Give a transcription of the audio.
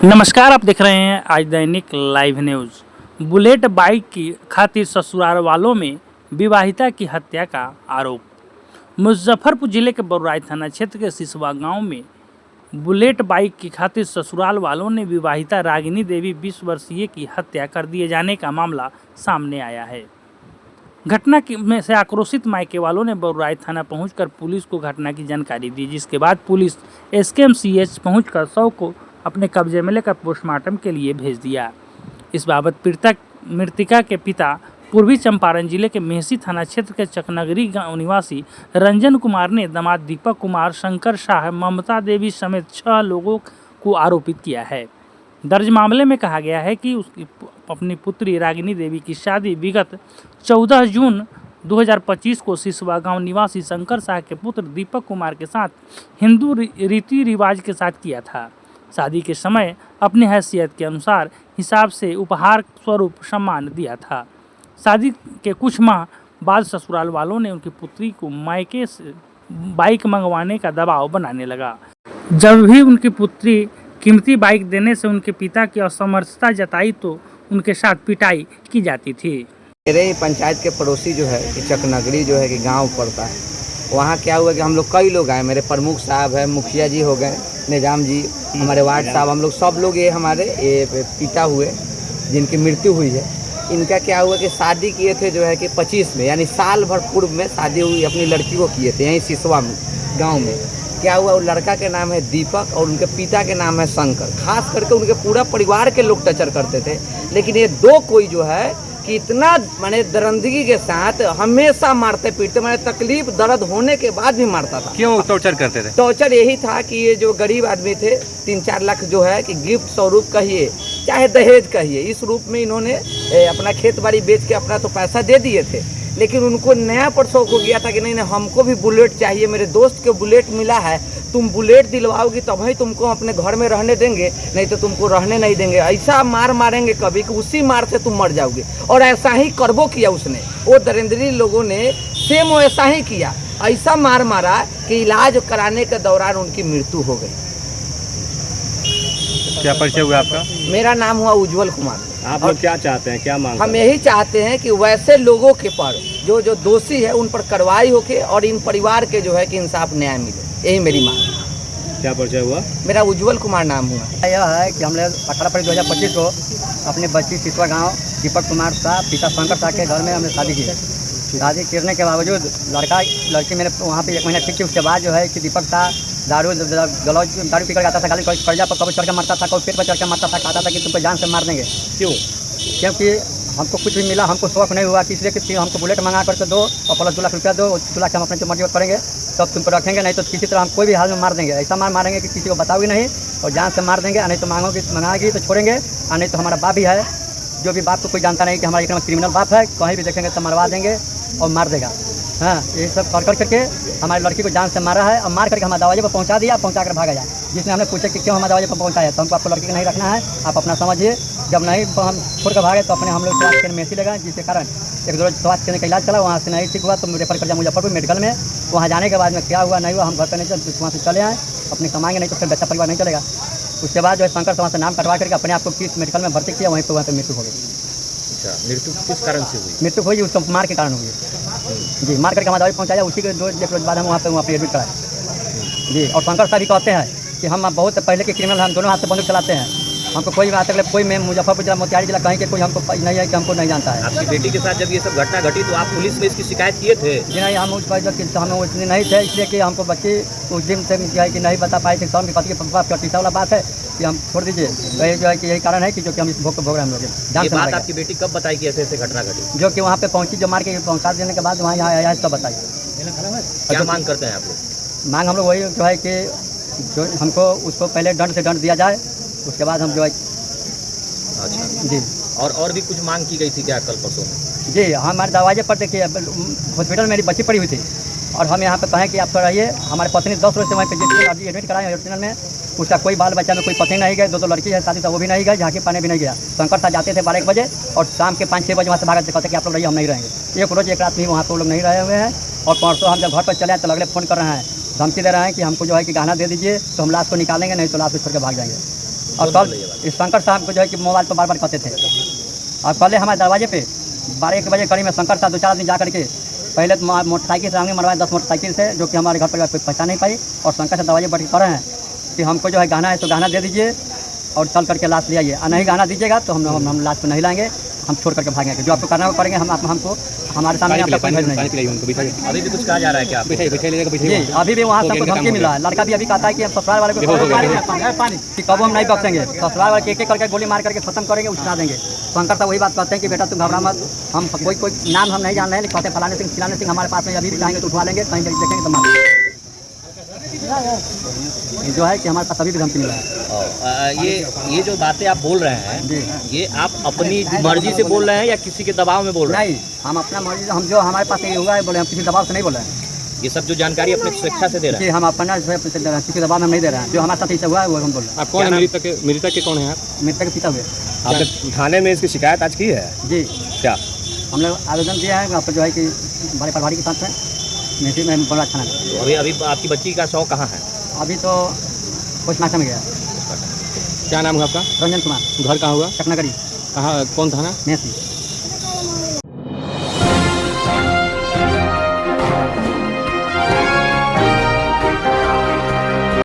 नमस्कार, आप देख रहे हैं आज दैनिक लाइव न्यूज़। बुलेट बाइक की खातिर ससुराल वालों में विवाहिता की हत्या का आरोप। मुजफ्फरपुर जिले के बरुराई थाना क्षेत्र के सिसवा गांव में बुलेट बाइक की खातिर ससुराल वालों ने विवाहिता रागिनी देवी 20 वर्षीय की हत्या कर दिए जाने का मामला सामने आया है। घटना में से आक्रोशित मायके वालों ने बरुराई थाना पहुंचकर पुलिस को घटना की जानकारी दी, जिसके बाद पुलिस एसकेएमसीएच पहुंचकर शव को अपने कब्जे में लेकर पोस्टमार्टम के लिए भेज दिया। इस बाबत मृतका के पिता पूर्वी चंपारण जिले के मेहसी थाना क्षेत्र के चकनगरी गांव निवासी रंजन कुमार ने दामाद दीपक कुमार, शंकर शाह, ममता देवी समेत 6 लोगों को आरोपित किया है। दर्ज मामले में कहा गया है कि उसकी अपनी पुत्री रागिनी देवी की शादी विगत 14 जून 2025 को सिसवा गांव निवासी शंकर शाह के पुत्र दीपक कुमार के साथ हिंदू रीति रिवाज के साथ किया था। शादी के समय अपनी हैसियत के अनुसार हिसाब से उपहार स्वरूप सम्मान दिया था। शादी के कुछ माह बाद ससुराल वालों ने उनकी पुत्री को मायके से बाइक मंगवाने का दबाव बनाने लगा। जब भी उनकी पुत्री कीमती बाइक देने से उनके पिता की असमर्थता जताई तो उनके साथ पिटाई की जाती थी। मेरे ही पंचायत के पड़ोसी जो है कि चकनगरी जो है कि गांव पड़ता है, वहाँ क्या हुआ कि हम लोग कई लोग आए, मेरे प्रमुख साहब है, मुखिया जी हो गए, निजाम जी, हमारे वार्ड साहब, हम लोग सब लोग ये हमारे पिता हुए जिनकी मृत्यु हुई है। इनका क्या हुआ कि शादी किए थे जो है कि 25 में, यानी साल भर पूर्व में शादी हुई अपनी लड़की को किए थे यहीं सिसवा में गाँव में। क्या हुआ, वो लड़का के नाम है दीपक और उनके पिता के नाम है शंकर। खास करके उनके पूरा परिवार के लोग टचर करते थे, लेकिन ये दो कोई जो है कि इतना माने दरंदगी के साथ हमेशा मारते पीटते, माने तकलीफ दर्द होने के बाद भी मारता था। क्यों टॉर्चर करते थे? टॉर्चर यही था कि ये जो गरीब आदमी थे 3-4 लाख जो है कि गिफ्ट स्वरूप कहिए चाहे दहेज कहिए, इस रूप में इन्होंने अपना खेत बाड़ी बेच के अपना तो पैसा दे दिए थे, लेकिन उनको नया पर शौक हो गया था कि नहीं हमको भी बुलेट चाहिए, मेरे दोस्त को बुलेट मिला है, तुम बुलेट दिलवाओगी तब ही तुमको अपने घर में रहने देंगे, नहीं तो तुमको रहने नहीं देंगे। ऐसा मार मारेंगे कभी कि उसी मार से तुम मर जाओगे। और ऐसा ही करबो किया उसने, वो दरिंदरी लोगों ने सेम ऐसा ही किया, ऐसा मार मारा कि इलाज कराने के दौरान उनकी मृत्यु हो गई। क्या परिचय हुआ आपका? मेरा नाम हुआ उज्जवल कुमार। आप लोग क्या चाहते हैं, क्या मांग? हम यही चाहते हैं कि वैसे लोगों के पर जो दोषी है उन पर कार्रवाई होके और इन परिवार के जो है कि इंसाफ न्याय मिले, यही मेरी मांग है। क्या परिचय हुआ? मेरा उज्जवल कुमार नाम हुआ। यह है कि हमने 18 फरवरी 2025 को अपने बच्ची सिसवा गांव दीपक कुमार शाह पिता शंकर शाह के घर में हमने शादी की। शादी करने के बावजूद लड़की मेरे वहाँ पे 1 महीना ठीक थी। उसके बाद जो है कि दीपक शाह दारू पीकर जाता था, गाली कर्जा पर कभी चढ़ के मारता था, कभी पेट पर चढ़ के मारता था, कहता था कि तुमको जान से मार देंगे। क्यों? क्योंकि हमको कुछ भी मिला, हमको शौक नहीं हुआ कि इसलिए कि हमको बुलेट मंगा करके दो और प्लस 2 लाख रुपया दो, 2 लाख हम अपने जो मर्जी करेंगे तब तुमको रखेंगे, नहीं तो किसी तरह हम कोई भी हाल में मार देंगे। ऐसा मारेंगे कि किसी को बताओगे नहीं और जान से मार देंगे, नहीं तो मंगाएगी तो छोड़ेंगे, और नहीं तो हमारा बाप ही है, जो भी बाप को कोई जानता नहीं कि हमारा एकदम क्रिमिनल बाप है, कहीं भी देखेंगे तो मरवा देंगे और मार देगा। हाँ, ये सब कर करके हमारी लड़की को जान से मारा है और मार करके हमारे दरवाजे पर पहुंचा दिया, पहुंचा कर भागा जाए। जिसने हमने पूछा कि क्यों हमारे दरवाजे पर पहुंचाया, तो हमको आपको लड़की को नहीं रखना है, आप अपना समझिए। जब नहीं तो हम छोड़ कर भागे तो अपने हम लोग स्वास्थ्य केंद्र में ऐसी लगा, जिसके कारण 1-2 रोज स्वास्थ्य केंद्र का इलाज चला, वहाँ से नहीं ठीक हुआ तो रेफर कर दिया मुजफ्फरपुर मेडिकल में। वहाँ जाने के बाद में क्या हुआ नहीं हुआ हम घर पर नहीं चल, वहाँ से चले आए, अपने कमाएंगे नहीं तो फिर बच्चा परिवार नहीं चलेगा। उसके बाद जो है शंकर वहाँ से नाम कटवा करके अपने आप को किस मेडिकल में भर्ती किया, वहीं पर वहाँ पर मृत्यु हो गई। अच्छा, मृत्यु किस कारण से हुई? मृत्यु हुई उसको मार के कारण हुई जी, मार करके हमारा दवाई पहुँचाया। उसी के 1 रोज बाद हम वहाँ पर एडमिट कराए जी। और शंकर साहब भी कहते हैं कि हम बहुत पहले के क्रिमिनल, हम दोनों हाथ से बंदूक चलाते हैं, हमको कोई बात तक कोई में मुजफ्फरपुर जिला मोतिहारी जिला कहीं के कोई हमको नहीं है कि हमको नहीं जानता है। आपकी बेटी के साथ जब ये सब घटना घटी तो आप पुलिस में इसकी शिकायत किए थे? जी नहीं, हम उस दिन नहीं थे, इसलिए कि हमको बच्ची उस दिन से जो है कि नहीं बता पाए थे। सब में पति के प्रतिष्ठा वाला बात है कि हम छोड़ दीजिए, वही जो है कि यही कारण है कि जो कि हम इस भोग को भोग रहे हैं हम लोग। ये बात आपकी बेटी कब बताई कि ऐसे ऐसे घटना घटी? जो कि वहाँ पे पहुँची, जो मार के पहुँचा देने के बाद वहाँ यहाँ आया तब बताई। क्या मांग करते हैं आप लोग? मांग हम लोग वही जो है कि जो हमको उसको पहले दंड से दंड दिया जाए, उसके बाद हम जो है। अच्छा जी, और भी कुछ मांग की गई थी क्या कल परसों में? जी, हमारे दरवाजे पर देखिए हॉस्पिटल में मेरी बच्ची पड़ी हुई थी और हम यहाँ पे कहें कि आप तो रहिए। हमारे पत्नी 10 रोज से वहीं पे एडमिट कराए हॉस्पिटल में, उसका कोई बाल बच्चा में कोई पत्नी नहीं गए, 2 लड़की है शादी था वो भी नहीं गए, झांकी पाने भी नहीं गया। शंकर साहब जाते थे 12 बजे और शाम के 5-6 बजे वहाँ से भागते, कहते कि आप लोग रहिए, हम नहीं रहेंगे। एक रोज एक रात में वहाँ पर लोग नहीं रहे हुए हैं। और परसों हम जब घर पर चले तो अगले फ़ोन कर रहे हैं, धमकी दे रहे हैं कि हमको जो है कि गहना दे दीजिए तो हम लाश को निकालेंगे, नहीं तो लाश को छोड़ के भाग जाएंगे। और कल इस शंकर साहब को जो है कि मोबाइल पर बार बार कहते थे। और पहले हमारे दरवाजे पे 12-1 बजे करीब में शंकर साहब 2-4 आदमी जा करके पहले तो मोटरसाइकिल से हमने मरवाया 10 मोटरसाइकिल से, जो कि हमारे घर पर कोई पहचान नहीं पाई। और शंकर से दरवाजे पर कर रहे हैं कि हमको जो है गहना है तो गहना दे दीजिए और चल करके लाश ले आइए, और नहीं गहना दीजिएगा तो हम लाश को नहीं लाएंगे, हम छोड़ करके भागेंगे। जो आपको करना वो करेंगे, हमको हमारे सामने आपका कोई भेज नहीं। अभी भी कुछ कहा जा रहा है क्या आपको? जी अभी भी वहाँ से हमको धमकी मिला है। लड़का भी अभी कहता है कि हम ससुराल वाले को कि कब हम नहीं बख्शेंगे, ससुराल वाले एक करके गोली मार करके खत्म करेंगे, उठा देंगे। शंकर साहब वही बात कहते हैं कि बेटा तुम घबरा मत, हम कोई नाम हम नहीं जान रहे हैं, कहते फलाने सिंह फिलाने सिंह हमारे पास में अभी भी चाहेंगे तो उठवा लेंगे, कहीं देखेंगे तो मार जो है कि हमारे पास अभी भी धमकी मिला है। ये जो बातें आप बोल रहे हैं जी ये आप अपनी मर्जी से बोल रहे हैं या किसी के दबाव में बोल रहे हैं? नहीं, हम अपना मर्जी से, हम जो हमारे पास ये हुआ है बोले, हम किसी दबाव से नहीं बोल रहे हैं। ये सब जो जानकारी अपनी स्वेच्छा से दे रहे कि हम अपना किसी दबाव में नहीं दे रहे हैं, जो हमारे साथ ऐसा हुआ है वो हम बोल रहे हैं। आप कौन है? मृतक के कौन है आप? मृतक के पिता हुए। आपने थाने में इसकी शिकायत आज की है? जी क्या हम लोग आवेदन दिया है आपको जो है कि हमारे परिवार के साथ में मेथी में बड़ा थाना में। हैं? तो अभी आपकी बच्ची का शव कहाँ है? अभी तो पोस्टमार्टम में गया। क्या नाम है आपका? रंजन कुमार, घर कहाँ हुआ? चकनागढ़ी, कहाँ, कौन थाना? मेसी।